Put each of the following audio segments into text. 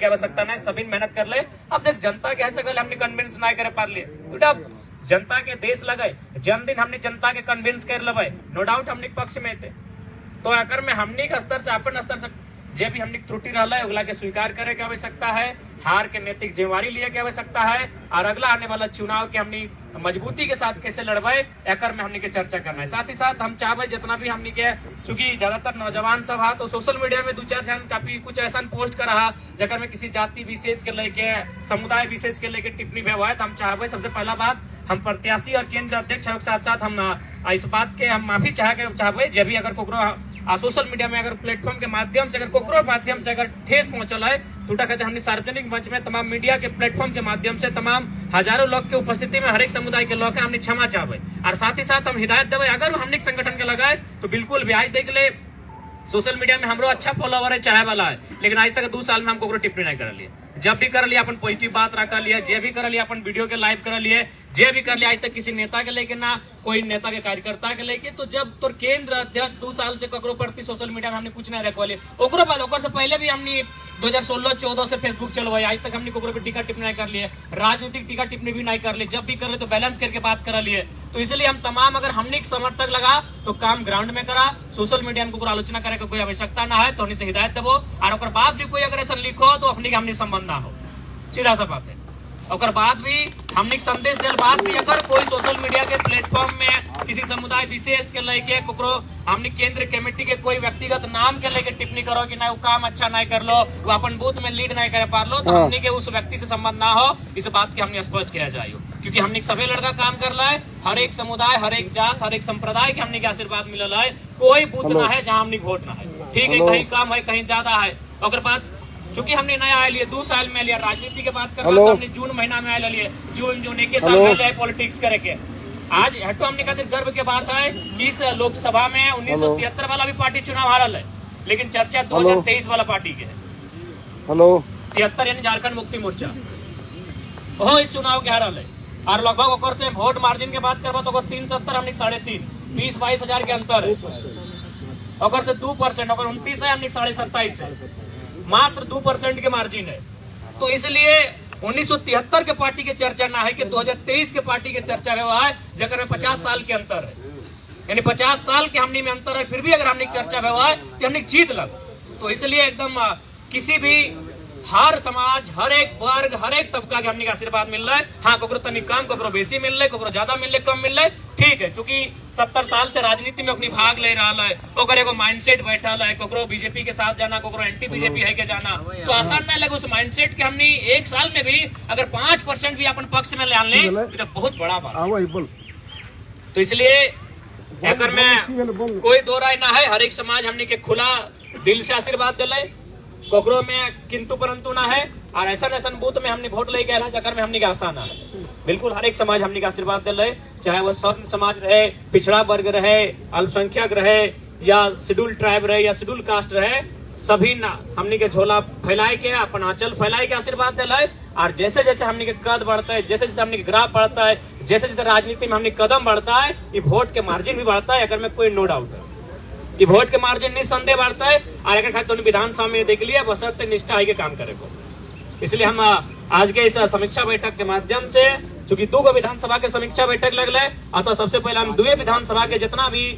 की आवश्यकता नहीं, सभी मेहनत कर ले। अब देख जनता के ऐसे गल हमने कन्विंस नहीं करे पार लिए, तो अब जनता के देश लगे जन्मदिन हमने जनता के कन्विंस कर लेवे, नो डाउट हमने पक्ष में थे। तो अगर में हमने के स्तर से अपन स्तर से जे भी हमने त्रुटि रहा है अगला के स्वीकार करे के आवश्यकता है, हार के नैतिक जिम्मेवारी लिए के आवश्यकता है, और अगला आने वाला चुनाव के हमने मजबूती के साथ कैसे लड़बे एकर में हमने के चर्चा करना है। साथ ही साथ हम चाहबे जितना भी हमने के, चूंकि ज्यादातर नौजवान सब है तो सोशल मीडिया में 2-4 जन काफी कुछ ऐसा पोस्ट कर रहा जगह में किसी जाति विशेष के लेके, समुदाय विशेष के लेके टिप्पणी हुआ है। तो हम चाहबे सबसे पहला बात हम प्रत्याशी और केंद्र अध्यक्ष के साथ साथ हम इस बात के हम माफी चाहबे जब भी अगर कोकरो सोशल मीडिया में अगर प्लेटफॉर्म के माध्यम से अगर कोकरो माध्यम से अगर ठेस पहुंचल है तो कहते हमने सार्वजनिक मंच में तमाम मीडिया के प्लेटफॉर्म के माध्यम से तमाम हजारों लोग के उपस्थिति में हर एक समुदाय के लोग हमने क्षमा चाहबे, और साथ ही साथ हम हिदायत देवे अगर हमने संगठन के लगाए तो बिल्कुल भी आज देख ले सोशल मीडिया में हमरो अच्छा फॉलोवर है चाहे वाला है, लेकिन आज तक 2 साल में हम कोकरो टिप्पणी नहीं कर लिए। जब भी कर लिया अपन पॉजिटिव बात रखा लिए, जे भी कर लिया अपन वीडियो के लाइव कर लिए, जे भी कर लिया आज तक किसी नेता के लेके ना कोई नेता के कार्यकर्ता के लेके। तो जब तो केंद्र अध्यक्ष 2 साल से ककरो प्रति सोशल मीडिया में हमने कुछ नहीं रखवाली, ओकरो बाद ओकर से पहले भी हमने 2016-14 से फेसबुक चलवाई, आज तक हमने कोकरो पे टीका टिप्पणी नहीं कर लिए, राजनीतिक टीका टिप्पणी भी नहीं कर लिए, जब भी कर ले तो बैलेंस करके बात कर लिए। तो इसलिए हम तमाम अगर हमने समर्थक लगा तो काम ग्राउंड में करा, सोशल मीडिया में कोई आलोचना करे का कोई आवश्यकता ना है, तो हमने से हिदायत देवो, और ओकर बाद भी कोई अगर ऐसा लिखो तो अपने के हमने संबंध ना हो, सीधा सा बात है। और बाद भी हमने संदेश देल बाद भी अगर कोई सोशल मीडिया के प्लेटफॉर्म में किसी समुदाय विशेष के लेके कोकरो हमने केंद्र कमेटी के कोई व्यक्तिगत नाम के लेके टिप्पणी करो कि ना वो काम अच्छा नहीं कर लो, वो अपन बूथ में लीड नहीं कर पा लो, तो हमने के उस व्यक्ति से संबंध ना हो, इस बात की हमने स्पष्ट किया जाए, क्योंकि हमने सभी लड़का काम कर रहा है, हर एक समुदाय, हर एक जात, हर एक संप्रदाय के हमने के आशीर्वाद मिलल है, कोई बूथ ना है जहाँ हमने वोट ना है, ठीक है, कहीं कम है कहीं ज्यादा है। और बाद चूंकि हमने नया आए लिए 2 साल में लिया, राजनीति के बात कर रहा था हमने जून महीना में आए लिए, जून 1 साल में लिया पॉलिटिक्स करे के। आज हटो हमने कहते गर्व के बात है कि इस लोकसभा में 1973 वाला भी पार्टी चुनाव हारल है, लेकिन चर्चा 2023 वाला पार्टी के है। 73 यानी झारखंड मुक्ति मोर्चा हो इस चुनाव के हारल है, और लगभग ओकर से वोट मार्जिन के बात करबा तो 370 हमने 3.5 20-22 हजार के अंतर है, ओकर से 2% ओकर 29 है हमने 27.5 है, मात्र 2% के मार्जिन है। तो इसलिए 1973 के पार्टी के चर्चा ना है कि 2023 के पार्टी के चर्चा हुआ है, जगह में 50 साल के अंतर है, यानी 50 साल के हमने में अंतर है, फिर भी अगर हमने चर्चा हुआ है तो हमने जीत लग। तो इसलिए एकदम किसी भी हर समाज, हर एक वर्ग, हर एक तबका के हमने आशीर्वाद मिल रहा है। हाँ, ककरो तनी कम, ककरो बेसी मिल रहा है, ककरो ज्यादा मिल रहा है, कम मिल रहा है, ठीक है, क्योंकि 70 साल से राजनीति में अपनी भाग ले रहा है, ओकर एगो माइंडसेट बैठल है, ककरो बीजेपी के साथ जाना, ककरो एंटी बीजेपी है के जाना, तो आसान नहीं लगे उस माइंडसेट के हमने 1 साल में भी अगर 5% भी अपन पक्ष में ले आन ले तो बहुत बड़ा बात। तो इसलिए अगर में कोई दो राय ना है, हर एक समाज हमने के खुला दिल से आशीर्वाद दिले, कोकरो में किंतु परंतु ना है, और ऐसा बूथ में हमने वोट लेके आना जगह में हमने के आसान है। बिल्कुल हर एक समाज हमने के आशीर्वाद दे रहे, चाहे वह स्वर्ण समाज रहे, पिछड़ा वर्ग रहे, अल्पसंख्यक रहे, या शेड्यूल ट्राइब रहे, या शेड्यूल कास्ट रहे, सभी ना हमने के झोला फैलाए के, अपन आंचल फैलाए के आशीर्वाद दे रहे। और जैसे जैसे हमने के कद बढ़ता है, जैसे जैसे हमने के ग्राफ बढ़ता है, जैसे जैसे राजनीति में हमने कदम बढ़ता है, ये वोट के मार्जिन भी बढ़ता है, अगर में कोई नो डाउट है, ये वोट के मार्जिन निस्संदेह बढ़ता है। और अगर खाली तो विधानसभा में देख लिया बशर्ते निष्ठा है के काम करे को। इसलिए हम आज के इस समीक्षा बैठक के माध्यम से, चूंकि 2 विधानसभा के समीक्षा बैठक लगल है, अतः सबसे पहले हम 2 विधानसभा के जितना भी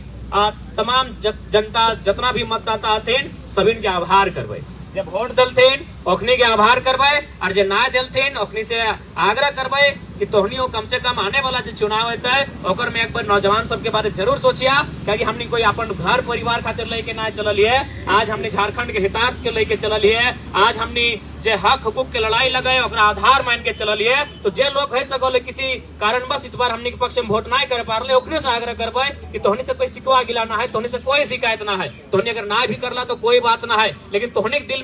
तमाम जनता, जितना भी मतदाता थे, सभी के आभार करबे। जब वोट दलथिन ओखनी के आभार करबे, और जो ना दलथिन ओखनी से आग्रह करबे कि तोहनियो कम से कम आने वाला जो चुनाव होता है ओकर में एक बार नौजवान सबके बारे जरूर सोचिया, क्योंकि हमने कोई अपन घर परिवार खातिर लेके ना चलल है, आज हमने झारखंड के हितार्थ के लेके चलल है, आज हमने जे हक हुकूक के लड़ाई लगे ओकरा आधार मान के चलल है। तो जे लोग है सगोले किसी कारणवश इस बार हमने के पक्ष में वोट ना कर पा रहे, ओकरे से आग्रह करबे कि तोहनी से कोई शिकवा गिला ना है, तोहनी से कोई शिकायत ना है, तोहनी अगर ना भी करला तो कोई बात ना है, लेकिन तोहनी के दिल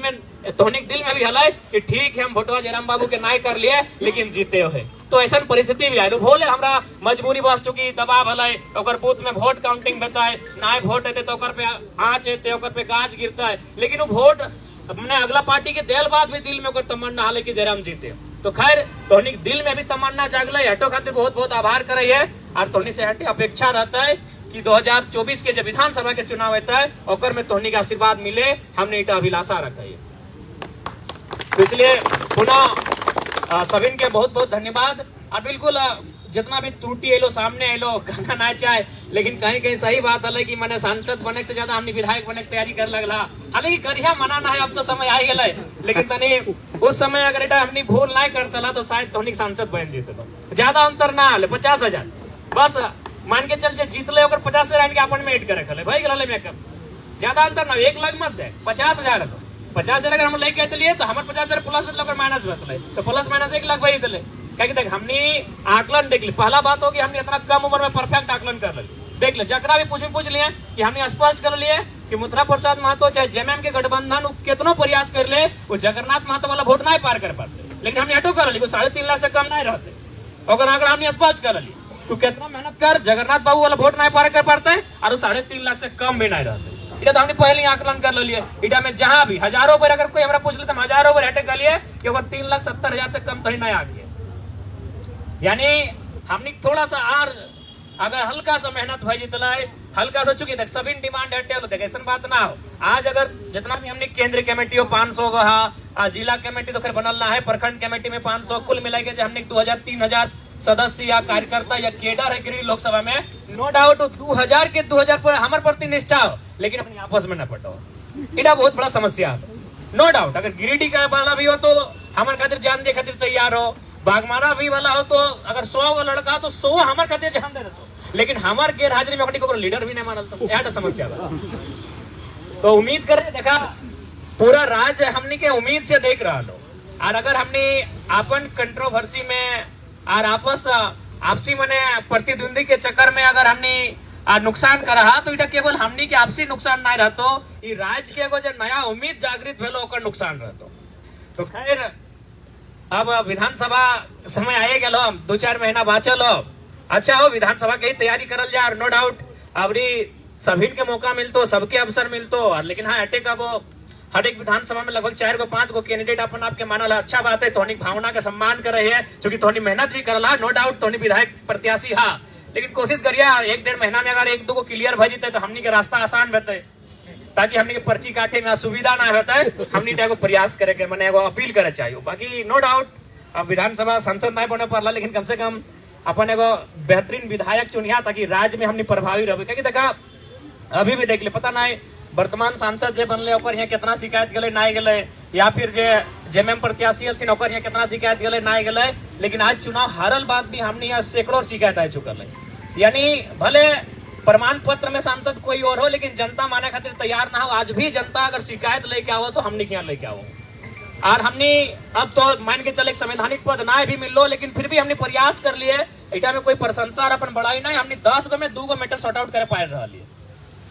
में भी हल कि ठीक है हम वोटवा जयराम बाबू के ना कर लिए लेकिन जीते हो है। तो ऐसा परिस्थिति भी आयल भोले हमरा मजबूरी बस चुकी दबाव हल ओकर बूथ में वोट काउंटिंग होता है, ना वोट हेते तो ओकर पे आँच हेते, ओकर पे गाज गिरता है, लेकिन वो वोट अपने अगला पार्टी के देल बाद भी दिल में ओकर तमन्ना हल कि जयराम जीते। तो खैर तोहनी दिल में भी तमन्ना जागल, हटो खातिर बहुत बहुत आभार करे है, और तोहनी से हटे अपेक्षा रहता है कि 2024 के जब विधानसभा के चुनाव होता है ओकर में तोहनी के आशीर्वाद मिले, हमने इटा अभिलाषा रखा है। तो इसलिए पुनः सभी के बहुत बहुत धन्यवाद। और बिल्कुल जितना भी त्रुटि एलो सामने एलो कहना ना चाहे, लेकिन कहीं कहीं सही बात है कि मैंने सांसद बने से ज्यादा हमने विधायक बने की तैयारी कर लगला। हालांकि करिया मना ना है, अब तो समय आ गया, लेकिन तनी उस समय अगर एटा हमने भूल ना कर चला तो शायद तोहनी सांसद बन जीते। ज्यादा अंतर ना आले, 50,000 बस मान के चल जीतले 50 से के अपन में एड करे खले भाई गले मेकअप, ज्यादा अंतर ना, 1 लाख मत दे, 50,000 50,000 अगर हम लेके चलिए तो हमारे 50,000 प्लस मतलब माइनस बतले तो प्लस माइनस 1 लाख वही दिले। क्या देख हमने आकलन देख ली, पहला बात हो कि हमने इतना कम उम्र में परफेक्ट आकलन कर ली। देख ले जकरा भी पूछ लिए कि हमने स्पष्ट कर लिए कि मुथुरा प्रसाद महतो चाहे जेएमएम के गठबंधन कितनो प्रयास कर ले वो जगन्नाथ महतो वाला वोट नहीं पार कर पाते, लेकिन हमने हटो कर ली, 3.5 लाख से कम नहीं रहते। अगर आंकड़ा हमने स्पष्ट कर ली तो कितना मेहनत कर जगन्नाथ बाबू वाला वोट नहीं पार कर पाते और 3.5 लाख से कम भी नहीं रहते। तो हमने पहले ही आकलन कर लिए इटा में जहां भी हजारों पर अगर कोई हमारा पूछ ले तो हजारों पर अटैक कर लिए कि अगर 3,70,000 से कम तो ही नहीं आ गया। यानी हमने थोड़ा सा और अगर हल्का सा मेहनत भाई जितना है हल्का सा, चुकी देख सभी डिमांड हटे देख ऐसा बात ना हो। आज अगर जितना भी हमने केंद्र कमेटी हो 500 का, जिला कमेटी तो खैर बनल ना है, प्रखंड कमेटी में 500, कुल मिलाकर के हमने 2,000-3,000 सदस्य या कार्यकर्ता या केडर है गिरिडीह लोकसभा में, नो डाउट 2,000 के 2,000 पर हमारे प्रति निष्ठा हो, लेकिन अपनी आपस में न पटो, इटा बहुत बड़ा समस्या है। नो डाउट अगर गिरिडीह का वाला भी हो तो हमारे खातिर जान दे खातिर तैयार हो, बागमारा भी वाला हो तो अगर 100 का लड़का हो तो 100 हमारे खातिर जान दे देते, लेकिन हमारे गैर हाजिरी में अपनी को लीडर भी नहीं मानल तो यह समस्या है। तो उम्मीद करें देखा पूरा राज्य हमने के उम्मीद से देख रहा लो, और अगर हमने अपन कंट्रोवर्सी में और आपसी मने प्रतिद्वंदी के चक्कर में अगर हमने नुकसान करा तो इटा केवल हमनी के आपसी नुकसान नहीं रहतो, ये राज्य के एगो जो नया उम्मीद जागृत भेलो ओकर नुकसान रहतो। तो खैर अब विधानसभा समय आए गेलो, 2-4 महीना बाचल हो, अच्छा हो विधानसभा की तैयारी करल जाए। और नो डाउट अबरी सभी के मौका मिलतो, सबके अवसर मिलतो, लेकिन हाँ अटैक अब हर एक विधानसभा में लगभग 4-5 कैंडिडेट अपन आपके मानल है, अच्छा बात है, तोहनी भावना का सम्मान कर रहे हैं, क्योंकि तोहनी मेहनत भी करला, नो डाउट तोहनी विधायक प्रत्याशी हा, लेकिन कोशिश करिए 1-1.5 महीना में अगर 1-2 क्लियर भर जीते तो हमनी के रास्ता आसान रहते, ताकि हमनी के पर्ची काटे में असुविधा ना रहता है। हमनी एगो प्रयास करे के मने एगो अपील करे चाहिए। बाकी नो डाउट अब विधानसभा सांसद नहीं बने पड़ला, लेकिन कम से कम अपन एगो बेहतरीन विधायक चुनिया ताकि राज्य में हमनी प्रभावी रहे। क्योंकि देखा अभी भी देख ले पता नहीं वर्तमान सांसद जे बनले ओकर यहाँ कितना शिकायत गले नहीं गले, या फिर जे जेएमएम प्रत्याशी हथिन ओकर यहाँ कितना शिकायत गले नहीं गले, लेकिन आज चुनाव हारल बाद भी हमने यहाँ सैकड़ों शिकायत आ चुकल है। यानी भले प्रमाण पत्र में सांसद कोई और हो, लेकिन जनता माने खातिर तैयार ना हो। आज भी जनता अगर शिकायत लेके आओ तो हमने यहाँ लेके आओ, और हमने अब तो मान के चले संवैधानिक पद ना भी मिलो, लेकिन फिर भी हमने प्रयास कर लिए, इटा में कोई प्रशंसा और अपन बड़ाई नहीं, हमने 10 गो में 2 गो मैटर सॉर्ट आउट करे पाए रहा लिए।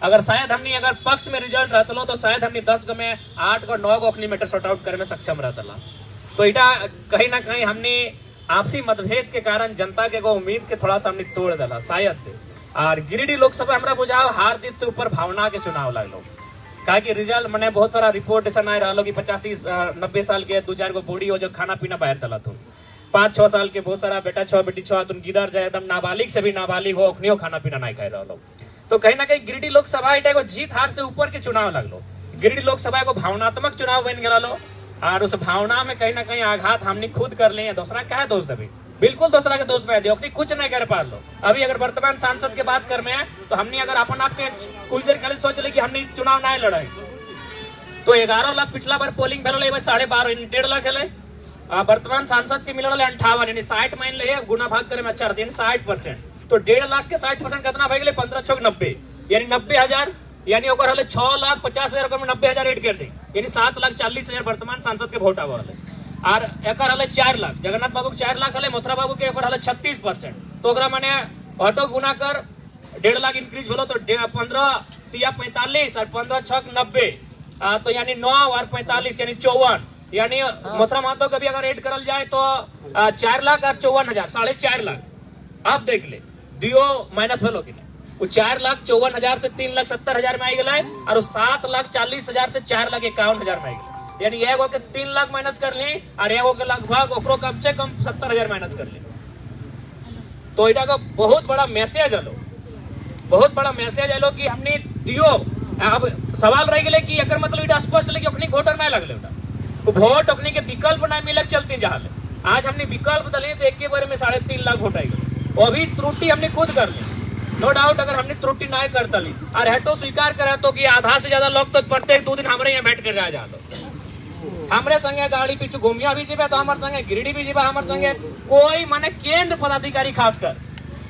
अगर शायद हमने अगर पक्ष में रिजल्ट रहता तो शायद हमने 10 गो में 8 गो 9 गो अपनी मैटर सॉर्ट आउट करे में सक्षम रहता। तो इटा कहीं ना कहीं हमने आपसी मतभेद के कारण जनता के उम्मीद के थोड़ा सा हमने तोड़ दिला शायद। और गिरिडीह लोकसभा हमारा बुझाव हार जीत से ऊपर भावना के चुनाव लगलो, कहा कि रिजल्ट मैंने बहुत सारा रिपोर्ट ऐसा नहीं रहा कि 85-90 साल के 2-4 गो बूढ़ी हो जो खाना पीना बाहर तला तुम, 5-6 साल के बहुत सारा बेटा 6 बेटी 6 तुम गिदर जाए एकदम नाबालिग से भी नाबालिग हो अखनियो खाना पीना नहीं खा रहा। तो कहीं ना कहीं गिरिडीह लोकसभा एगो जीत हार से ऊपर के चुनाव लगलो। गिरिडीह लोकसभा एगो भावनात्मक चुनाव बन गया लो, और उस भावना में कहीं ना कहीं आघात हमने खुद कर लिए। दूसरा क्या है दोस्त, अभी बिल्कुल दूसरा के दोस्त रह दियो, कुछ नहीं कर पा लो। अभी अगर वर्तमान सांसद के बात कर में है तो हमने अगर अपन आप में कुछ देर पहले सोच ले कि हमने चुनाव नहीं लड़ाई तो 11 लाख पिछला बार पोलिंग भेल 12.5 1.5 लाख है। वर्तमान सांसद के मिलल 58 यानी 60 मान ले गुना भाग करे में अच्छा रहती 60%, तो 1.5 लाख के 60% कितना भाग गए 15-6-90 यानी 90,000, यानी 6,50,000 में 90,000 एड कर दी, यानी 7,40,000 वर्तमान सांसद के वोट आवा और एक 4 लाख जगन्नाथ बाबू के 4 लाख मथुरा बाबू के 36%, तो माने ऑटो गुना कर 1.5 लाख इंक्रीज भेलो तो 15-45 और 15-6-90, तो यानी 9 और 45 यानी 54, यानी मथुरा महतो कभी अगर ऐड करल जाए तो 4 लाख और 54,000 4.5 लाख। अब देख ले दियो माइनस भेलो कि वो 4,54,000 से 3,70,000 में आई गए, और 7,40,000 से 4,51,000 में आई गए, यानी एगो के 3 लाख माइनस कर ली और एगो के लगभग ओकरो कम से कम 70,000 माइनस कर ली। तो इटा का बहुत बड़ा मैसेज आलो, बहुत बड़ा मैसेज आलो कि हमने दियो। अब सवाल रह गए कि एकर मतलब इटा स्पष्ट ले कि अपनी वोटर नहीं लगले, वोट अपने के विकल्प ना मिले चलती जहां आज हमने विकल्प दले तो एक बार में 3.5 लाख वोट आएगा। वो भी त्रुटि हमने खुद कर ली, नो डाउट। अगर हमने त्रुटि ना करता ली और हेटो स्वीकार करा तो कि आधा से ज्यादा लोग तो प्रत्येक 2 दिन हमारे यहाँ बैठ कर जा दो, हमारे संगे गाड़ी पीछू घूमिया भी जीवे तो हमारे संगे गिरिडीह भी जीवा, हमारे संगे कोई माने केंद्र पदाधिकारी खासकर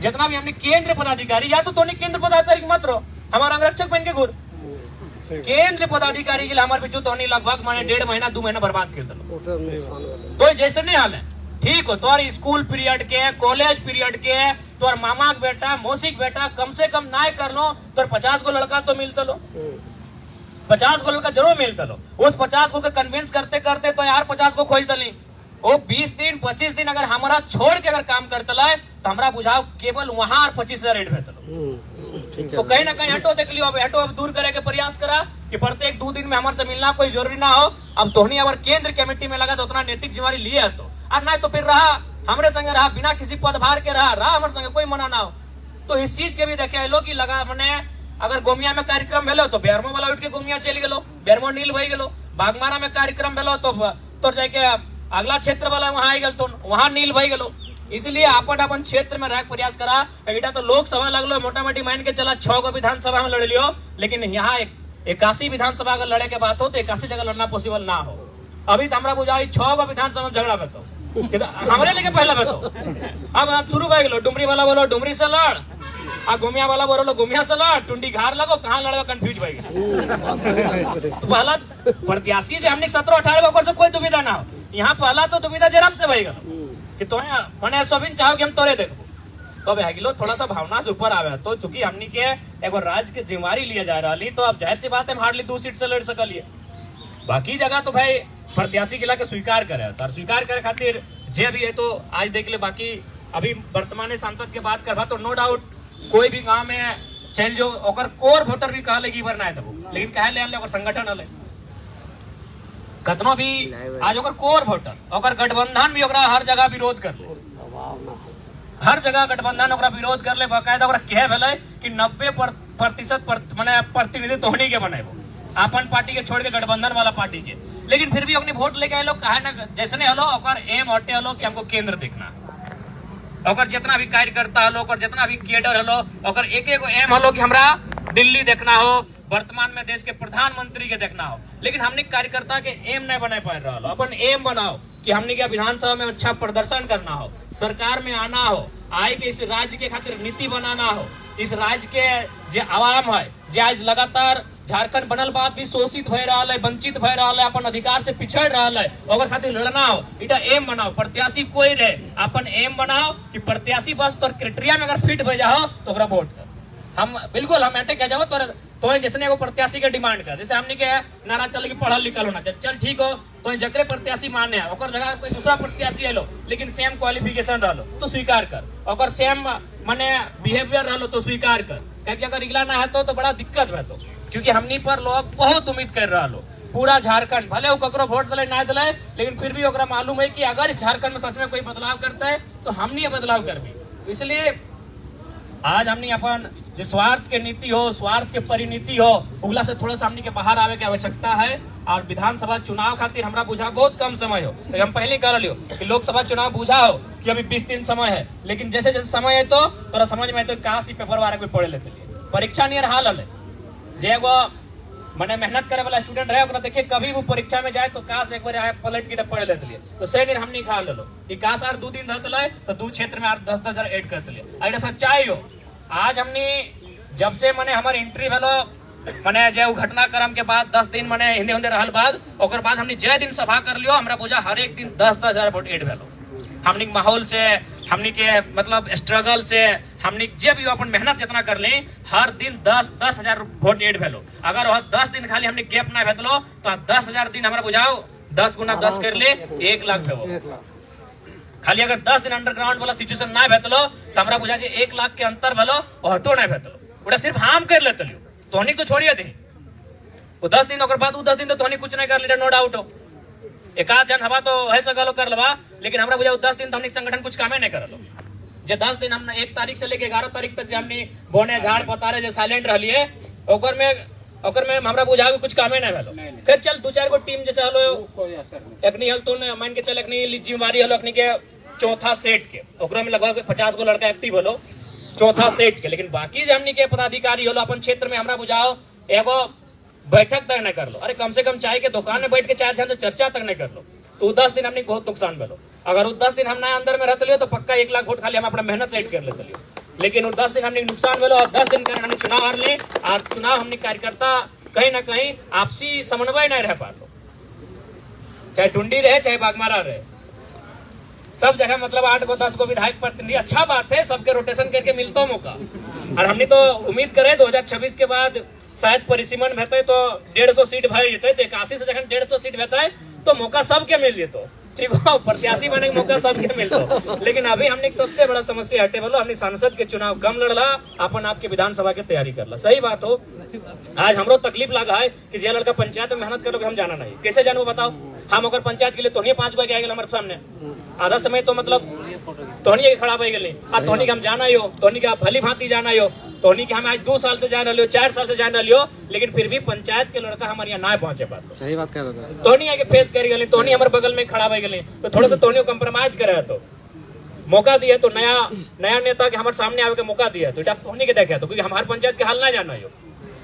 जितना भी हमने केंद्र पदाधिकारी, या तो केंद्र पदाधिकारी मत रहो, हमारा अंगरक्षक बन के घूर केंद्र पदाधिकारी के लिए हमारे पीछू तो लगभग माने 1.5 महीना 2 महीना बर्बाद कर दो। तो जैसे नहीं हाल है ठीक हो, तो स्कूल पीरियड के कॉलेज पीरियड के तोर मामा के बेटा मौसी के बेटा कम से कम ना कर लो तो 50 गो लड़का तो मिलता लो, 50 गो लड़का जरूर मिलता लो। उस 50 गो के कन्विंस करते करते तो यार 50 को खोज दली, वो 20 दिन 25 दिन अगर हमारा छोड़ के अगर काम करता है तो हमारा बुझाओ केवल वहां 25,000 रेट भेजता लो। तो कहीं ना कहीं हटो देख लियो, हटो अब दूर करे के प्रयास करा कि प्रत्येक 2 दिन में हमारे से मिलना कोई जरूरी ना हो। अब तोहनी अगर केंद्र कमेटी में लगा तो उतना नैतिक जिम्मेवारी लिए है तो, और ना तो फिर रहा हमारे संगे रहा बिना किसी पदभार के रहा हमारे संगे कोई मना ना हो। तो इस चीज के भी देखे लो कि लगा मैंने अगर गोमिया में कार्यक्रम भेलो तो बेरमो वाला उठ के गोमिया चल गेलो, बेरमो नील भई गेलो। बागमारा में कार्यक्रम भेलो तो जाके अगला क्षेत्र वाला वहां आई गल तो वहां नील भई गेलो। इसलिए अपन क्षेत्र में रह प्रयास करा। बेटा तो लोकसभा लगलो मोटा मोटी मान के चला 6 गो विधानसभा में लड़ लियो, लेकिन यहाँ 81 विधानसभा अगर लड़े के बात हो तो 81 जगह लड़ना पॉसिबल ना हो। अभी तो हमारा बुझाई 6 गो विधानसभा में झगड़ा बेतो हमारे लेके पहला बेतो। अब शुरू हो गेलो, डुमरी वाला बोलो डुमरी से लड़, आ गोमिया वाला बोलो गोमिया से लड़, टुंडी घार लगो कहाँ लड़ो कंफ्यूज भाई। तो पहला प्रत्याशी जो हमने 17-18 वर्ष से कोई दुविधा ना हो, यहाँ पहला तो दुविधा जराम से भाई कि तो मैंने सोबिन चाहो कि हम तोरे देखो तो भागिलो थोड़ा सा भावना से ऊपर आवे। तो चूंकि हमनी के एगो राज्य के जिम्मेवारी लिया जा रहा तो अब जाहिर सी बात है हम हार्डली 2 सीट से लड़ सकलिए। बाकी जगह तो भाई प्रत्याशी के लाके स्वीकार करे और स्वीकार करे खातिर जे भी है तो आज देख ले। बाकी अभी वर्तमान सांसद के बात करवा तो नो डाउट कोई भी गांव में चल जो ओकर कोर वोटर भी कहा लगी बार ना है तब, लेकिन कहे ले ओकर संगठन हले कतनो भी आज ओकर कोर वोटर ओकर गठबंधन भी ओकरा हर जगह विरोध कर ले, हर जगह गठबंधन ओकरा विरोध कर ले। बाकायदा ओकरा कहे भेलै कि 90% माने प्रतिनिधित्व होने के बनेबो अपन पार्टी के छोड़ के गठबंधन वाला पार्टी के, लेकिन फिर भी अपनी वोट लेके आए लोग कहे ना जैसने हलो ओकर एम हटे हलो कि हमको केंद्र देखना है। ओकर जितना भी कार्यकर्ता हलो ओकर जितना भी कैडर हलो ओकर एक एम हलो कि हमरा दिल्ली देखना हो, वर्तमान में देश के प्रधानमंत्री के देखना हो। लेकिन हमने कार्यकर्ता के एम नहीं बना पा रहा, अपन एम बनाओ कि हमने क्या विधानसभा में अच्छा प्रदर्शन करना हो, सरकार में आना हो, आए के इस राज्य के खातिर नीति बनाना हो, इस राज्य के जो आवाम है जो आज लगातार झारखंड बनल बाद भी शोषित भय रहा है, वंचित भय रहा है, अपन अधिकार से पिछड़ रहा है, ओकर खातिर लड़ना हो। इटा एम बनाओ, प्रत्याशी कोई रहे अपन एम बनाओ कि प्रत्याशी बस तोर क्राइटेरिया में अगर फिट हो जाओ तो ओकरा वोट कर। हम बिल्कुल हम अटैक जाओ तो जैसे एगो प्रत्याशी के डिमांड कर, जैसे हमने के नारा चल कि पढ़ल लिखल होना चाहिए, चल ठीक हो तो जकरे प्रत्याशी माने है ओकर जगह कोई दूसरा प्रत्याशी आलो लेकिन सेम क्वालिफिकेशन रहलो तो स्वीकार कर, ओकर सेम माने बिहेवियर रहलो तो स्वीकार कर। क्योंकि अगर इगला ना है तो बड़ा दिक्कत है तो, क्योंकि हमनी पर लोग बहुत उम्मीद कर रहा लो पूरा झारखंड भले वो ककरो वोट दिले ना दिले, लेकिन फिर भी ओकरा मालूम है कि अगर इस झारखंड में सच में कोई बदलाव करता है तो हमनी ये बदलाव करबी। इसलिए आज हमने अपन जो स्वार्थ के नीति हो, स्वार्थ के परिनीति हो, उगला से थोड़ा सा हमने के बाहर आवे की आवश्यकता है। और विधानसभा चुनाव खातिर हमरा बुझा बहुत कम समय हो, तो हम पहले कर लियो कि लोकसभा चुनाव बुझा हो कि अभी 20 दिन समय है, लेकिन जैसे जैसे समय है तो तोरा समझ में तो कहाँ से पेपर वाला कोई पढ़े लेते परीक्षा नियर हाल है जे वो मैंने मेहनत करे वाला स्टूडेंट रहे ओकरा देखिए कभी वो परीक्षा में जाए तो काश एक बार आए पलट के पढ़ लेते लिए तो से दिन हमने खा लो कि काश आर 2 दिन रहते तो 2 क्षेत्र में 10-10 हजार ऐड करते लिए। अगर सच्चाई हो आज हमने जब से मैंने हमारे एंट्री भेलो मैंने जो घटनाक्रम के बाद 10 दिन मैंने हिंदे हिंदे रहल बाद ओकर बाद हमने जय दिन सभा कर लियो हमरा बुझा हर एक दिन 10-10 हजार वोट ऐड भेलो। हमने माहौल से हमने के मतलब स्ट्रगल से हमने जे भी अपन मेहनत जितना कर ले हर दिन 10-10 हजार वोट ऐड भेलो। अगर वह 10 दिन खाली हमने गैप ना भेटलो तो 10 हजार दिन हमरा बुझाओ 10 गुना 10 कर ले 1 लाख भेबो। खाली अगर 10 दिन अंडरग्राउंड वाला सिचुएशन ना भेटलो तो हमरा बुझा जे 1 लाख के अंतर भेलो और हटो ना भेटलो ओटा सिर्फ हम कर लेते लियो तोहनी तो छोड़िए दी वो 10 दिन ओकर बाद 10 दिन तो तोहनी कुछ नहीं कर ले नो डाउट हो। एक आध जन हवा तो ऐसा गलो कर लवा, लेकिन हमरा बुझा 10 दिन तो हमने संगठन कुछ कामे नहीं करलो। जे 10 दिन हमने 1 तारीख से लेके 11 तारीख तक हमने बोने झाड़ पतारे जो साइलेंट रहलिए ओकर में और में हमरा बुझा कुछ कामे ना भेलो। फिर चल 2-4 गो टीम जैसे हलो अखनी हल तो मान के चल अखनी जिम्मेवारी हलो अखनी के चौथा सेट के ओकरा में लगभग 50 गो लड़का एक्टिव हलो चौथा सेट के, लेकिन बाकी जो हमनी के पदाधिकारी हलो अपन क्षेत्र में हमरा बुझाओ एगो बैठक तक नहीं कर लो। अरे कम से कम चाय के दुकान में बैठ के 4 जन से चर्चा तक नहीं कर लो तो 10 दिन हमने बहुत नुकसान भेलो। अगर वो 10 दिन हम ना अंदर में रहते लियो तो पक्का 1 लाख वोट खाली हम अपना मेहनत सेट कर लेते लियो, लेकिन वो 10 दिन हमने नुकसान भेलो और 10 दिन हमने चुनाव हार ले और चुनाव हमने कार्यकर्ता कहीं ना कहीं आपसी समन्वय नहीं रह पा लो, चाहे टुंडी रहे चाहे बागमारा रहे, सब जगह मतलब 8 गो 10 गो विधायक प्रतिनिधि। अच्छा बात है, सबके रोटेशन करके मिलता मौका। और हमने तो उम्मीद करे 2026 के बाद शायद परिसीमन भेटे तो 150 सीट भर जेते, तो 81 से जखन 150 सीट भेटे तो मौका सबके मिल जेतो, ठीक हो, प्रत्याशी बने के मौका सबके मिलतो। लेकिन अभी हमने सबसे बड़ा समस्या हटे बोलो हमने सांसद के चुनाव कम लड़ला, अपन आपके विधानसभा की तैयारी करला। सही बात हो, आज हमरो तकलीफ लगा है कि जे लड़का पंचायत में मेहनत करोगे हम जाना नहीं, कैसे जानू बताओ। हम अगर पंचायत के लिए तोहनी 5 गो आगे हमारे सामने आधा समय तो मतलब तोहनी के खड़ा हो गए आ तोहनी के हम जाना ही हो, तोहनी के भली भांति जाना ही हो, तोहनी के हम आज 2 साल से जान रही हो 4 साल से जान रही हो, लेकिन फिर भी पंचायत के लड़का हमारे यहाँ ना पहुंचे पाते। सही बात कह रहा था। तोहनी आगे फेस कर गए, तोहनी हमारे बगल में खड़ा हो गए तो थोड़ा सा तोहनी कम्प्रोमाइज करे तो मौका दिया तो नया नेता के हमारे सामने आवे के मौका दिया तो तोहनी के देखे तो, क्योंकि हमारे पंचायत के हाल ना जाना हो।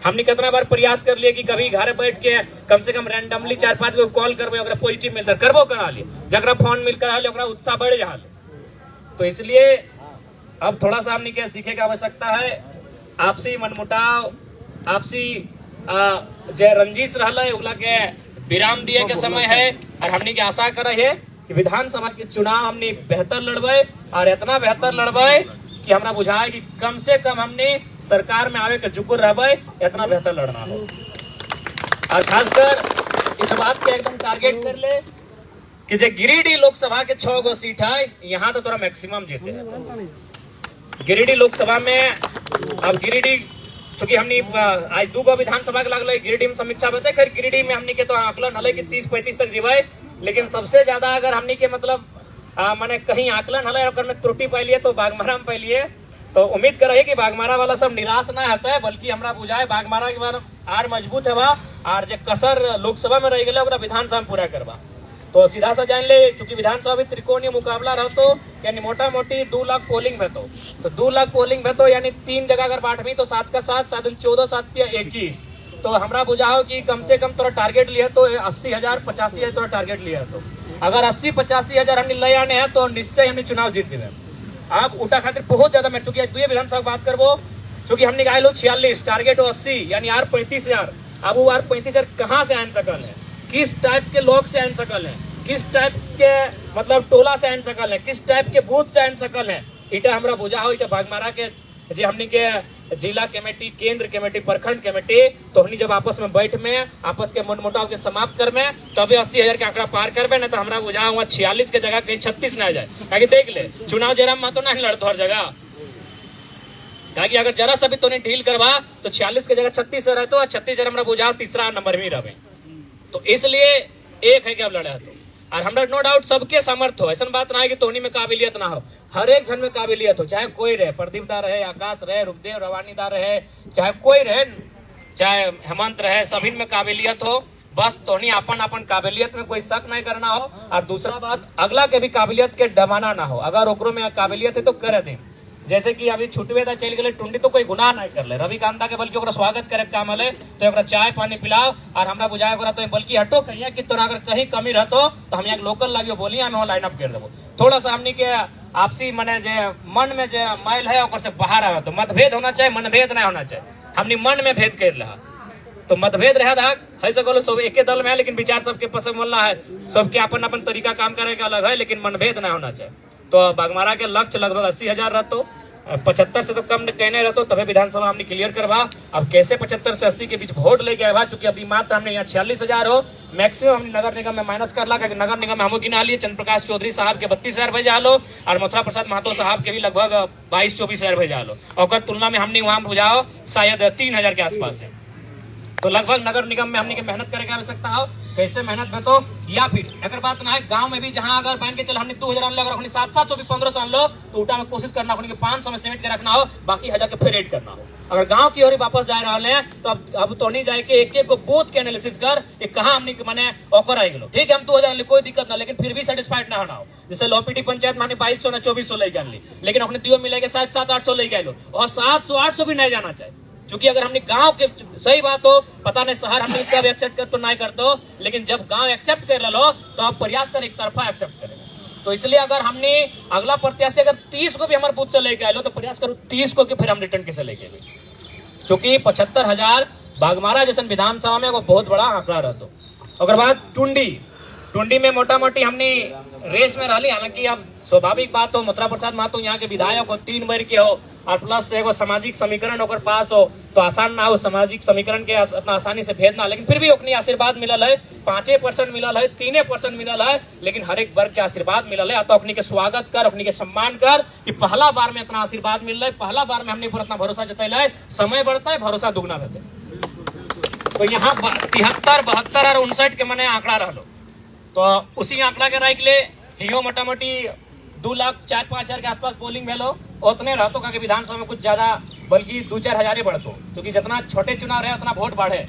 हमने कितना बार प्रयास कर लिए कि कभी घर बैठ के कम से कम रैंडमली 4-5 गो कॉल करबे, अगर पॉजिटिव मिलता करबो करा लिए, जगरा फोन मिल करा ले ओकरा उत्साह बढ़ जा। तो इसलिए अब थोड़ा सा हमने क्या सीखे की आवश्यकता है, आपसी मनमुटाव, आपसी जे रंजिश रहला है उला के विराम दिए के समय है। और हमने की आशा करे है कि विधानसभा के चुनाव हमने बेहतर लड़बे और इतना बेहतर लड़बे कि हमरा बुझाए कि कम से कम हमने सरकार में आवे के जुकुर रहबे, इतना बेहतर लड़ना हो। और खासकर इस बात के एकदम टारगेट कर ले कि जे गिरिडीह लोकसभा के 6 गो सीट है, यहाँ तो तोरा मैक्सिमम जीते है। गिरिडीह लोकसभा में अब गिरिडीह चूंकि हमने आज 2 गो विधानसभा के लगल गिरिडीह में समीक्षा बता, खैर गिरिडीह में हमने के तो आकलन हल कि 30-35 तक जीवे, लेकिन सबसे ज्यादा अगर हमने के मतलब माने कहीं आकलन हल और में त्रुटि पाइलिए तो बागमारा में पाइलिए। तो उम्मीद करे कि बागमारा वाला सब निराश ना होता है, बल्कि हमरा बुझाए बागमारा के बाद आर मजबूत है और जो कसर लोकसभा में रह गए विधानसभा में पूरा करवा। तो सीधा सा जान ले, चूंकि विधानसभा में त्रिकोणीय मुकाबला रहतो यानी मोटा मोटी 2 लाख पोलिंग भेतो, तो 2 लाख पोलिंग भेतो यानी 3 जगह अगर बांटवी तो 7 का 7 7 14 7 21। तो हमरा बुझाओ कि कम से कम तोरा टारगेट लिया तो 80,000 85,000 तोरा टारगेट लिया तो अगर 80-85,000 हमने ले आने हैं तो निश्चय हमने चुनाव जीत जाए। आप उठा खातिर बहुत ज्यादा मैं चूंकि 2 विधानसभा बात करबो, चूंकि हमने गाय लो 46 टारगेट हो 80 यानी आर 35,000। अब वो आर 35,000 कहाँ से आन सकल है, किस टाइप के लोग से आन सकल है, किस टाइप के मतलब टोला से आन सकल है, किस टाइप के बूथ से आन सकल है, इटा हमरा बुझा हो। इटा बागमारा के जे हमने के जिला कमेटी, केंद्र कमेटी, प्रखंड कमेटी तो हमने जब आपस में बैठ में आपस के मनमुटाव के समाप्त कर में तभी 80,000 के आंकड़ा पार करबे, ना तो हमरा बुझा हुआ 46 के जगह कहीं 36 ना जाए। ताकि देख ले चुनाव जयराम महतो नहीं लड़तो हर जगह, ताकि अगर जरा सा भी तो नहीं ढील करवा तो 46 के जगह 36 रहते और 36 हमरा बुझा तीसरा नंबर में रहे। तो इसलिए एक है कि अब लड़े तो और हमरा नो डाउट सबके सामर्थ्य हो, ऐसा बात ना है कि तोहनी में काबिलियत ना हो, हर एक जन में काबिलियत हो, चाहे कोई रहे, प्रदीप दा रहे, आकाश रहे, रुपदेव रवानी दा रहे, चाहे कोई रहे, चाहे हेमंत रहे, सभी में काबिलियत हो। बस तोहनी अपन अपन काबिलियत में कोई शक नहीं करना हो। और दूसरा बात अगला के भी काबिलियत के दबाना ना हो, अगर ओकरो में काबिलियत है तो करे दे। जैसे कि अभी छुटवेदा चल गए टुंडी तो कोई गुनाह नहीं कर ले, रवि कांता के बल्कि ओकरा स्वागत करे काम है तो ओकरा चाय पानी पिलाओ और हमरा बुझाए ओकरा तो बल्कि हटो कहिए कि तोरा अगर कहीं कमी रहतो तो हम यहाँ लोकल लगियो बोलिए हम लाइन अप कर देबो। थोड़ा सा हमनी के आपसी मने जे मन में जे मैल है ओकर से बाहर आवे तो मतभेद होना चाहिए, मनभेद नहीं होना चाहिए। हमनी मन में भेद कर रहा तो मतभेद रहा है सको सब एके दल में है, लेकिन विचार सबके पसंद वाला है, सबके अपन अपन तरीका काम करे का अलग है, लेकिन मनभेद नहीं होना चाहिए। तो बागमारा के लक्ष्य लगभग 80,000 रहतो, 75 से तो कम कहने रहते तभी विधानसभा हमने क्लियर करवा। अब कैसे 75 से 80 के बीच वोट लेके आया, चूंकि अभी मात्र हमने यहाँ 46,000 हो, मैक्सिमम हमने नगर निगम में माइनस कर ला, नगर निगम में हमो गिना लिए चंद्र प्रकाश चौधरी साहब के 32,000 भेजा लो और मथुरा प्रसाद महतो साहब के भी लगभग 22-24,000 भेजा लो। और तुलना में हमने वहां बुझाओ शायद 3,000 के आसपास है। तो लगभग नगर निगम में हमने के मेहनत करे के आवश्यकता हो। कैसे मेहनत में तो, या फिर अगर बात ना है गांव में भी, जहां अगर मान के चल हमने 2000 अनलो, अगर हमने 700 भी 1500 अनलो, तो उल्टा में कोशिश करना हो 500 में सीमेंट के रखना हो, बाकी 1000 के फिर रेड करना हो। अगर गांव की ओर वापस जा रहे हैं तो अब तो नहीं जाए कि एक एक को बूथ के एनालिसिस कर ये कहां हमने माने ओकर आई गलो। ठीक है, हम 2000 ले कोई दिक्कत ना, लेकिन फिर भी सेटिस्फाइड ना होना हो। जैसे लोपीटी पंचायत माने 2200 ना 2400 लेके आन ली, लेकिन अपने दियो मिलेगा शायद 700-800 लेके आए लो, और 700-800 भी नहीं जाना चाहिए। क्योंकि अगर हमने गांव के, सही बात हो, पता नहीं शहर हमने कब एक्सेप्ट कर तो नहीं करते, लेकिन जब गांव एक्सेप्ट कर लो तो आप प्रयास कर एक तरफा एक्सेप्ट करें। तो इसलिए अगर हमने अगला प्रत्याशी अगर 30 को भी हमारे बूथ से लेके आए लो, तो प्रयास करो 30 को कि फिर हम रिटर्न कैसे लेके आए, क्योंकि 75,000 बागमारा जैसे विधानसभा में वो बहुत बड़ा आंकड़ा रहता। अगर बात टुंडी में मोटा मोटी हमने रेस में रही, हालांकि अब स्वाभाविक बात हो, मथुरा प्रसाद महतो यहाँ के विधायक हो, 3 बार के हो, और प्लस एगो सामाजिक समीकरण अगर पास हो तो आसान ना हो सामाजिक समीकरण के इतना आसानी से भेजना, लेकिन फिर भी अपनी आशीर्वाद मिलल है। 5% मिलल है, 3% मिलल है, लेकिन हर एक वर्ग के आशीर्वाद मिलल है। तो अपनी के स्वागत कर, अपनी के सम्मान कर कि पहला बार में इतना आशीर्वाद मिल रहा है, पहला बार में हमने पर इतना भरोसा जतैल है। समय बढ़ता है, भरोसा दुगना रहता है। तो यहाँ 73, 72 और 59 के मने आंकड़ा रहो, तो उसी आंकड़ा के राइक ले हियो मोटा मोटी 2,04,5,000 के आसपास पोलिंग भेलो, उतने रहतो का विधानसभा में कुछ ज्यादा, बल्कि 2-4 हजार बढ़तो, क्योंकि जितना छोटे चुनाव रहे उतना वोट बढ़े,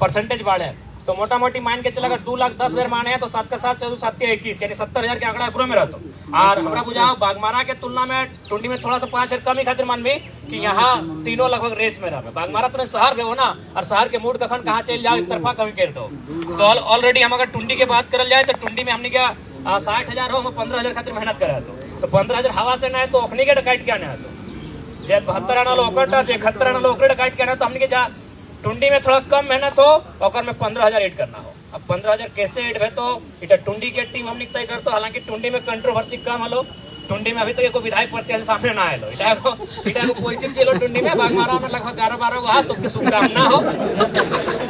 परसेंटेज बढ़े। तो मोटा मोटी मान के चला, अगर 2,10,000 माने हैं तो 7 का 7 7 7 21 यानी 70,000 के आंकड़ा एकरो में रहतो। और हमारा बुझाओ बागमारा के तुलना में टुंडी में थोड़ा सा 5,000 कम ही खातिर मानबी कि यहाँ तीनों लगभग रेस में रहे। बागमारा तो शहर हो ना, और शहर के मूड कखन कहाँ चल जाओ, एक तरफा कमी कर दो। तो ऑलरेडी हम अगर टुंडी की बात करल जाए तो टुंडी में हमने क्या 60,000 हो, हम 15,000 खातिर मेहनत करे तो 15,000 हवा से ना है तो अपनी के डकाइट क्या ना है, तो जे 72 आना लो ओकर 71 आना लो ओकर डकाइट क्या ना, तो हमने के जा टुंडी में थोड़ा कम मेहनत हो, ओकर में 15,000 ऐड करना हो। अब 15,000 कैसे ऐड है, तो इटा टुंडी के टीम हमने तय करतो। हालांकि टुंडी में कंट्रोवर्सी कम हलो, टुंडी में अभी तक कोई विधायक प्रत्याशी सामने ना आए लो, इटा को परिचित के लो। टुंडी में बागमारा में लगभग 11-12 गो हाथ, सबके शुभकामना हो,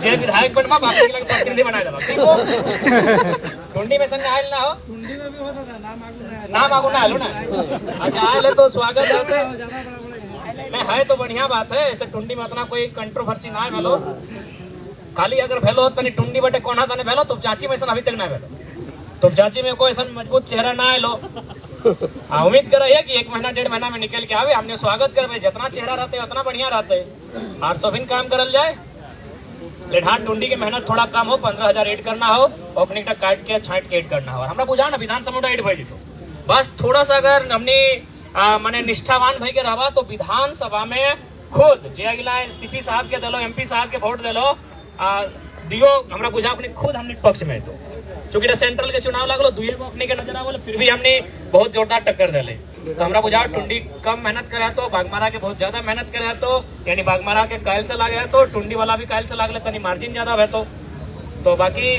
जे विधायक बनवा बाकी के लगे प्रतिनिधि बनाए देबा, ठीक हो। टुंडी में संग आयल ना हो, टुंडी में भी होता था, नाम आगो ना आलो ना। अच्छा आले तो स्वागत है, नहीं है तो बढ़िया बात है। ऐसे टुंडी में उतना कोई कंट्रोवर्सी ना भेलो, खाली अगर भेलो तनी टुंडी बटे कोना तने भेलो, तो चाची में अभी तक ना भेलो, तो चाची में कोई ऐसा मजबूत चेहरा ना आलो। उम्मीद कर रही है कि 1 महीना 1.5 महीना में निकल के आवे, हमने स्वागत करवे, जितना चेहरा रहते उतना बढ़िया रहते, और सभी काम करल जाए। लेकिन हाँ, टुंडी की मेहनत थोड़ा कम हो, 15,000 ऐड करना हो, ओपनिंग तक काट के छांट के ऐड करना हो। हमरा बुझा ना विधानसभा ऐड भाई तो बस थोड़ा सा अगर हमने माने निष्ठावान भाई के रहा, तो विधानसभा में खुद जे अगला सीपी साहब के दिलो, एमपी साहब के वोट दिलो दियो, हमरा बुझा अपने खुद हमने पक्ष में तो, चूंकि सेंट्रल के चुनाव लगलो, 2 गो अपने के नजर आवल, फिर भी हमने बहुत जोरदार टक्कर दिले। तो हमरा बुझा टुंडी कम मेहनत करे तो बागमारा के बहुत ज्यादा मेहनत करे, तो यानी बागमारा के कायल से लागे तो टुंडी वाला भी कायल से लागले, तनी मार्जिन ज्यादा है। तो बाकी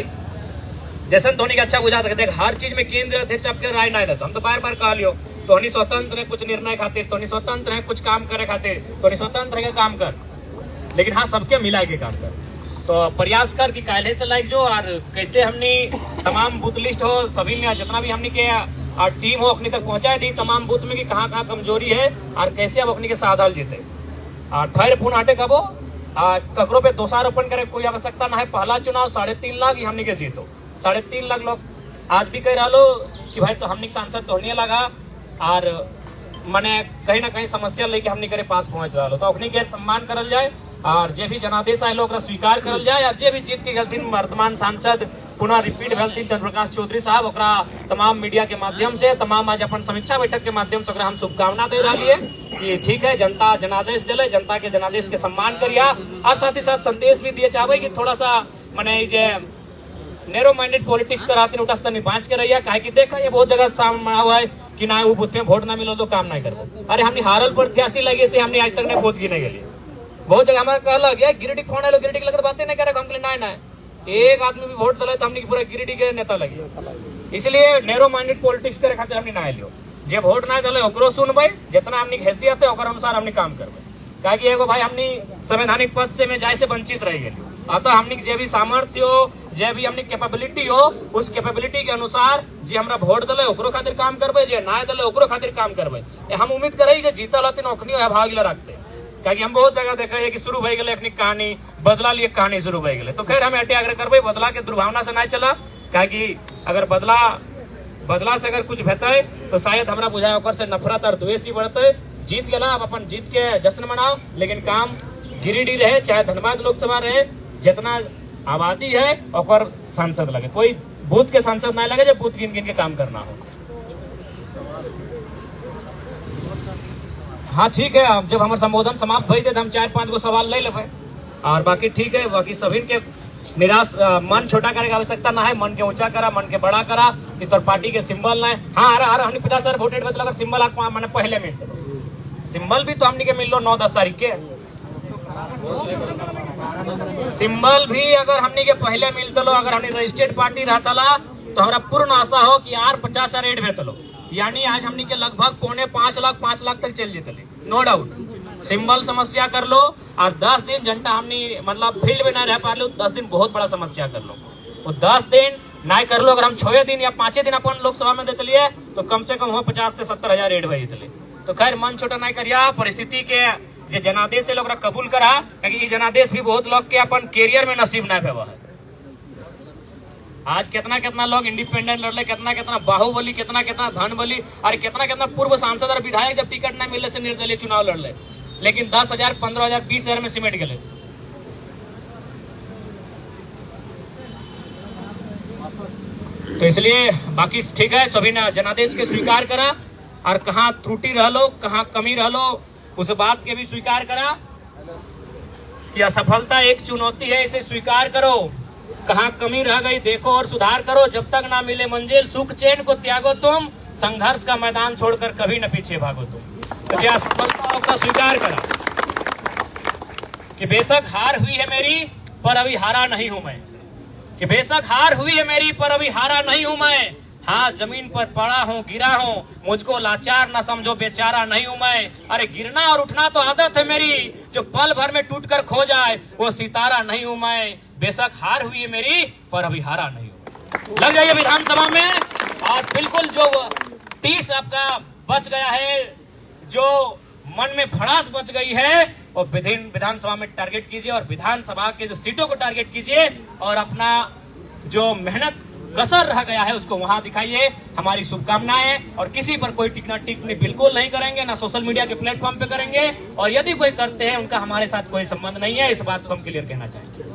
जैसन धोनी का अच्छा बुझा सकते, हर चीज में केंद्र अध्यक्ष आपके राय नहीं देते। हम तो बार बार कह लियो, तो नहीं स्वतंत्र है कुछ निर्णय खातिर, तो नहीं स्वतंत्र है कुछ काम करे खातिर, तो नहीं स्वतंत्र है काम कर, लेकिन हाँ सबके मिला के काम कर। तो प्रयास कर कि काले से लाइक जो, और कैसे हमने तमाम बूथ लिस्ट हो सभी में, जितना भी हमने के टीम हो अपनी तक पहुंचाए दी तमाम बूथ में कि कहाँ कहाँ कमजोरी है, और कैसे अब अपनी के साधल जीते। और थैर फोन हटे कबो ककरो पे दोषारोपण करे कोई आवश्यकता ना है। पहला चुनाव 3.5 लाख हमने के जीतो, 3.5 लाख लोग आज भी कह रहा लो कि भाई तो हमने सांसद तो होने लगा, और मैंने कहीं ना कहीं समस्या लेके हमने करे पास पहुंच रहा लो, तो अपनी के सम्मान करल जाए, और जे भी जनादेश आए लोग स्वीकार करल जाए, और जे भी जीत के गलती वर्तमान सांसद पुनः रिपीट भेलथिन चंद्रप्रकाश चौधरी साहब, ओकरा तमाम मीडिया के माध्यम से, तमाम आज अपन समीक्षा बैठक के माध्यम से ओकरा हम शुभकामना दे रही है कि ठीक है, जनता जनादेश दिले, जनता के जनादेश के सम्मान करिया, और साथ ही साथ संदेश भी दिए चाहे कि थोड़ा सा मैंने जे नैरो माइंडेड पॉलिटिक्स कराते उठा तनी बाँच के रहिए, काहे कि देखा ये बहुत जगह सामने हुआ है कि ना वो बूथ में वोट ना मिलो तो काम नहीं करबो। अरे हमने हारल प्रत्याशी लगे से हमने आज तक नहीं वोट गिने गए, बहुत जगह हमारा कहला गया गिरिडीह फोन आलो, गिरिडीह के लगत बातें नहीं करे, हम कहले ना एक आदमी भी वोट दिले तो हमने पूरा गिरिडीह के नेता लगे। इसलिए नैरो माइंडेड पॉलिटिक्स करे खातिर हमने ना लियो, जे वोट ना दिले ओकरो सुनबे, जितना हमने हैसियत है ओकर अनुसार हमने काम करबे, काहे कि एगो भाई हमने संवैधानिक पद से में जाए से वंचित रह गए। अतः हमने जे भी सामर्थ्य हो, जे भी हमने कैपेबिलिटी हो, उस कैपेबिलिटी के अनुसार जे हमरा वोट दिले ओकरो खातिर काम करबे, जे ना दिले ओकरो खातिर काम करबे। हम उम्मीद करे जे जीतल हथिन ओखनी भाग ले रखते, क्या हम बहुत जगह देखा है कि शुरू हो गए अपनी कहानी बदला लिए कहानी शुरू हो गए। तो खैर हम एटे आग्रह करबे बदला के दुर्भावना से ना चला, क्या अगर बदला से अगर कुछ बेहतर तो शायद हमरा बुझाए ओकर से नफरत और द्वेष ही बढ़ते। जीत गया, आप अपन जीत के जश्न मनाओ, लेकिन काम गिरिडीह रहे चाहे धनबाद लोकसभा रहे, जितना आबादी है और सांसद लगे, कोई बूथ के सांसद ना लगे, जब बूथ गिन गिन के काम करना हो। हाँ ठीक है, जब हमारे संबोधन समाप्त भई थे तो हम 4-5 गो सवाल ले लेबे और बाकी ठीक है। बाकी सभी के निराश मन छोटा करे की आवश्यकता ना है, मन के ऊंचा करा, मन के बड़ा करा कि तोर पार्टी के सिंबल ना है। हाँ अरे हमने 50,000 वोटेड बदला अगर सिंबल मैंने पहले मिल सिंबल भी तो हमने के मिल लो 9-10 तारीख के सिंबल भी अगर हमने के पहले मिलते लो, अगर हमने रजिस्टर्ड पार्टी रहता ला तो हमारा पूर्ण आशा हो कि यार 50,000 एड भेज लो, यानी आज हमने के लगभग 4.5 लाख तक चल जेते, नो डाउट। सिंबल समस्या कर लो और 10 दिन जनता हमने मतलब फील्ड में ना रह पा लो, 10 दिन बहुत बड़ा समस्या कर लो। वो 10 दिन ना कर लो, अगर हम 6 दिन या 5 दिन अपन लोकसभा में देते लिए तो कम से कम हो 50 से 70,000 एड भेजते। तो खैर मन छोटा नहीं करिया, परिस्थिति के जे जनादेश से लोग कबूल करा, क्योंकि जनादेश भी बहुत लोग के अपन कैरियर में नसीब ना भेवा है। आज कितना लोग इंडिपेंडेंट लड़ले, कितना बाहुबली, कितना धनबली और कितना पूर्व सांसद और विधायक जब टिकट न मिलने से निर्दलीय चुनाव लड़ले, लेकिन 10,000, 15,000, 20,000 में सिमट गए। तो इसलिए बाकी ठीक है, सभी ने जनादेश के स्वीकार करा और कहाँ त्रुटि रह लो, कहाँ कमी रह लो, उस बात के भी स्वीकार करा कि असफलता एक चुनौती है, इसे स्वीकार करो। कहाँ कमी रह गई देखो और सुधार करो, जब तक ना मिले मंजिल सुख चैन को त्यागो तुम, संघर्ष का मैदान छोड़कर कभी न पीछे भागो तुम। तो क्या असफलताओं का स्वीकार करा कि बेशक हार हुई है मेरी पर अभी हारा नहीं हूं मैं, कि बेशक हार हुई है मेरी पर अभी हारा नहीं हूं मैं। हाँ जमीन पर पड़ा हूँ, गिरा हूँ, मुझको लाचार न समझो, बेचारा नहीं हूं मैं। अरे गिरना और उठना तो आदत है मेरी, जो पल भर में टूट कर खो जाए वो सितारा नहीं हूं मैं। बेशक हार हुई है मेरी पर अभी हारा नहीं हूं। लग जाइए विधानसभा में और बिल्कुल जो 30 आपका बच गया है, जो मन में भड़ास बच गई है, वो विधानसभा में टारगेट कीजिए और विधानसभा के जो सीटों को टारगेट कीजिए और अपना जो मेहनत कसर रह गया है उसको वहां दिखाइए। हमारी शुभकामनाएं, और किसी पर कोई टिप्पणी बिल्कुल नहीं करेंगे, ना सोशल मीडिया के प्लेटफॉर्म पे करेंगे, और यदि कोई करते हैं उनका हमारे साथ कोई संबंध नहीं है, इस बात को हम क्लियर कहना चाहेंगे।